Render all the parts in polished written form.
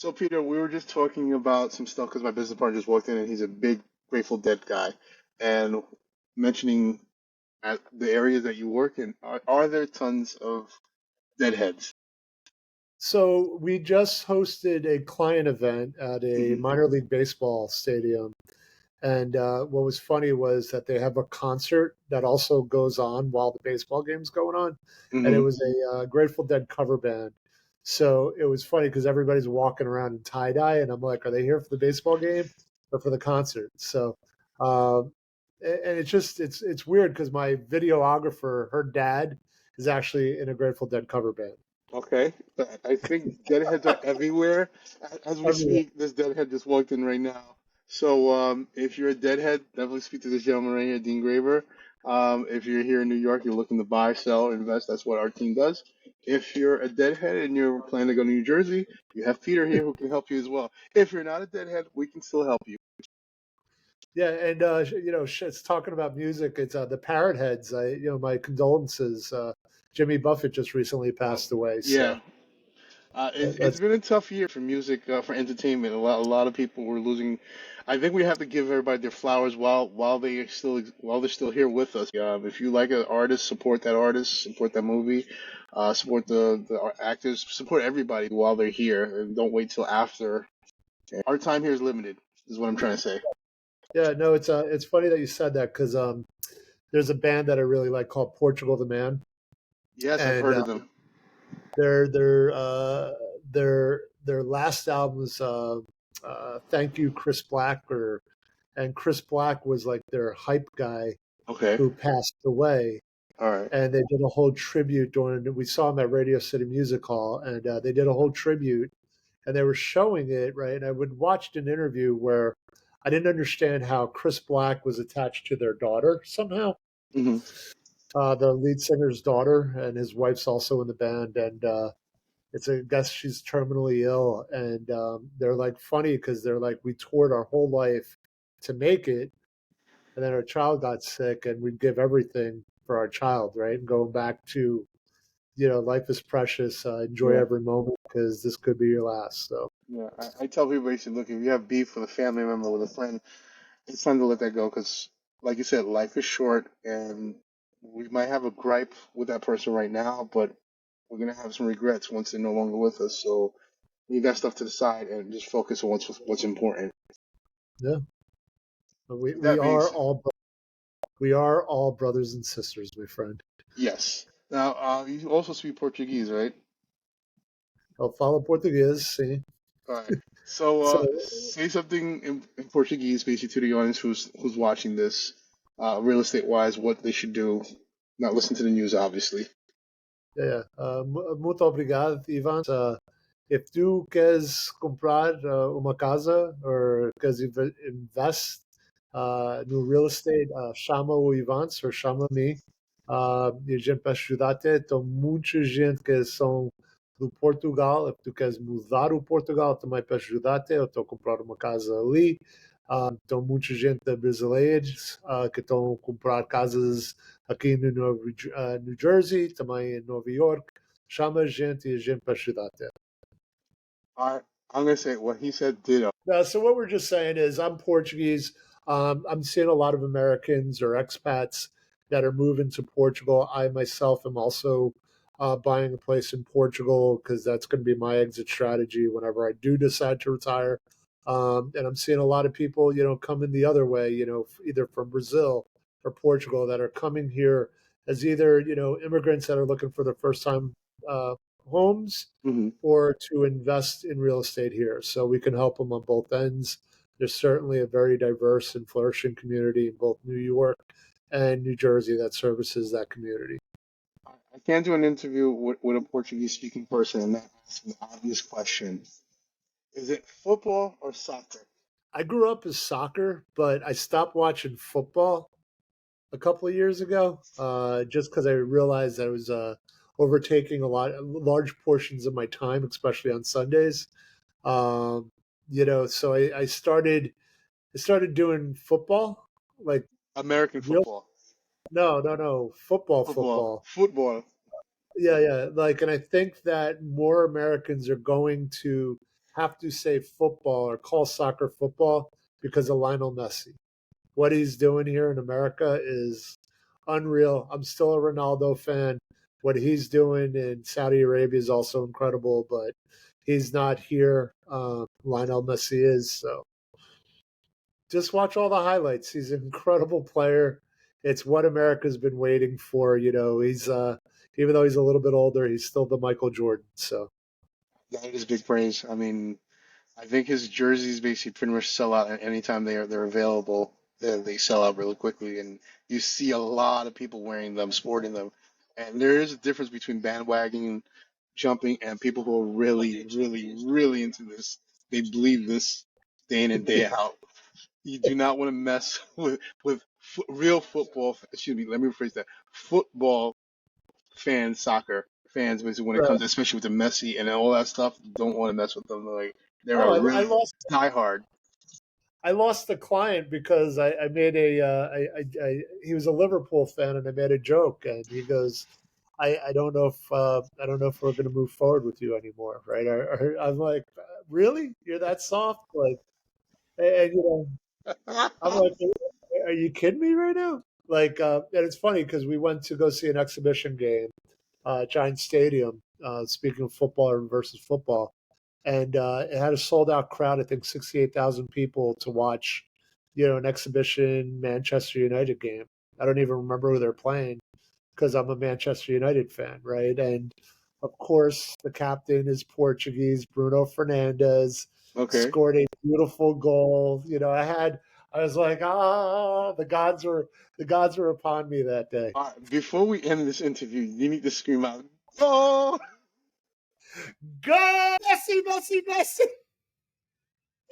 So, Peter, we were just talking about some stuff because my business partner just walked in and he's a big Grateful Dead guy. And mentioning at the areas that you work in, are there tons of deadheads? So we just hosted a client event at a Hmm. minor league baseball stadium. And what was funny was that they have a concert that also goes on while the baseball game's going on. And it Hmm. was a Grateful Dead cover band. So it was funny because everybody's walking around in tie dye. And I'm like, are they here for the baseball game or for the concert? So, um, and it's weird because my videographer, her dad, is actually in a Grateful Dead cover band. Okay. I think deadheads are everywhere. As we Everywhere. speak, this deadhead just walked in right now. So, if you're a deadhead, definitely speak to this gentleman right here, Dean Graver. If you're here in New York, you're looking to buy, sell, invest, that's what our team does. If you're a deadhead and you're planning to go to New Jersey, you have Peter here who can help you as well. If you're not a deadhead, we can still help you. Yeah, and it's talking about music. It's the Parrot Heads. My condolences. Jimmy Buffett just recently Oh, passed away. yeah. So It's that's been a tough year for music, for entertainment. A lot of people were losing. I think we have to give everybody their flowers while they're still here with us. If you like an artist, support that artist, support that movie, support the actors, support everybody while they're here, and don't wait till after. Our time here is limited, is what I'm trying to say. yeah. No, it's funny that you said that because there's a band that I really like called Portugal the Man, Yes, I've and heard of them. their last album was Thank You Chris Black, and Chris Black was like their hype guy Okay, who passed away. all right. And they did a whole tribute during. We saw them at Radio City Music Hall, and they did a whole tribute, and they were showing it right. And I would watched an interview where I didn't understand how Chris Black was attached to their daughter somehow, Hmm. the lead singer's daughter, and his wife's also in the band, and it's I guess she's terminally ill, and they're like funny because they're like we toured our whole life to make it, and then our child got sick, and we'd give everything for our child, right? And going back to life is precious. Enjoy Yeah. every moment because this could be your last. So Yeah, I tell people basically, look, if you have beef with a family member, with a friend, it's time to let that go because, like you said, life is short, and we might have a gripe with that person right now, but we're gonna have some regrets once they're no longer with us. So leave that stuff to the side and just focus on what's important. yeah, but we With we that being are said, all we are all brothers and sisters, my friend. yes. Now, you also speak Portuguese, right? Eu falo português, sim. All right. So, So say something in Portuguese, basically, to the audience who's watching this, real estate wise, what they should do. Not listen to the news, obviously. yeah, muito obrigado, Evantz. If tu queres comprar uma casa ou queres invest no real estate, chama o Evantz ou chama-me. E a gente vai ajudar-te. Tem muita gente que são do Portugal. Se tu queres mudar o Portugal, também para ajudar-te. Eu estou a comprar uma casa ali. Tem muita gente brasileiros que estão a comprar casas aqui no New Jersey, também em Nova York. Chama a gente e a gente vai ajudar-te. All right. I'm gonna say what he said. Ditto. So what we're just saying is, I'm Portuguese. I'm seeing a lot of Americans or expats that are moving to Portugal. I myself am also buying a place in Portugal because that's going to be my exit strategy whenever I do decide to retire. And I'm seeing a lot of people, coming the other way, either from Brazil or Portugal that are coming here as either, immigrants that are looking for their first time uh, homes Hmm. or to invest in real estate here. So we can help them on both ends. There's certainly a very diverse and flourishing community in both New York and New Jersey that services that community. I can't do an interview with a Portuguese speaking person and not ask an obvious question. Is it football or soccer? I grew up as soccer, but I stopped watching football a couple of years ago, just because I realized I was overtaking large portions of my time, especially on Sundays. Um, so I started doing football, like American real. football. No, football, Football. football. Football. Yeah, yeah. And I think that more Americans are going to have to say football or call soccer football because of Lionel Messi. What he's doing here in America is unreal. I'm still a Ronaldo fan. What he's doing in Saudi Arabia is also incredible, but he's not here. Lionel Messi is. So just watch all the highlights. He's an incredible player. It's what America's been waiting for. He's even though he's a little bit older, he's still the Michael Jordan. So That is big praise. I mean, I think his jerseys basically pretty much sell out anytime they're available. They sell out really quickly, and you see a lot of people wearing them, sporting them. And there is a difference between bandwagon jumping and people who are really, really, really into this. They believe this day in and day out. You do not want to mess with real football. Excuse me, let me rephrase that. Football fans, soccer fans, basically when it right. comes, especially with the Messi and all that stuff, don't want to mess with them. Like they're Oh, a I really lost. diehard. I lost a client because I made he was a Liverpool fan and I made a joke and he goes, I don't know if we're going to move forward with you anymore, right? I'm like, really? You're that soft? Like, and I'm like, are you kidding me right now? Like, and it's funny because we went to go see an exhibition game, Giant Stadium. Speaking of football versus football, and it had a sold out crowd. I think 68,000 people to watch, an exhibition Manchester United game. I don't even remember who they're playing because I'm a Manchester United fan, right? And of course, the captain is Portuguese, Bruno Fernandes, Okay. scored a beautiful goal. I was like, the gods were upon me that day. All right. Before we end this interview, you need to scream out, "Go!" Go Messi, Messi, Messi!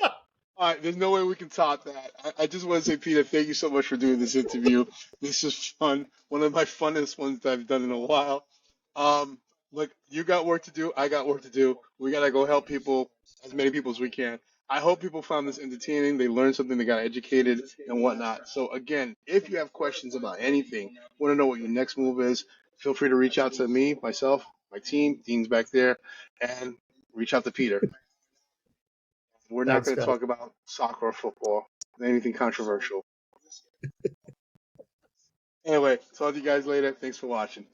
All right, there's no way we can top that. I just want to say, Peter, thank you so much for doing this interview. This is fun. One of my funnest ones that I've done in a while. Um, Look, you got work to do. I got work to do. We gotta go help people, as many people as we can. I hope people found this entertaining. They learned something. They got educated and whatnot. So again, if you have questions about anything, want to know what your next move is, feel free to reach out to me, myself, my team. Dean's back there, and reach out to Peter. We're not Thanks, going to guys. talk about soccer or football, anything controversial. Anyway, talk to you guys later. Thanks for watching.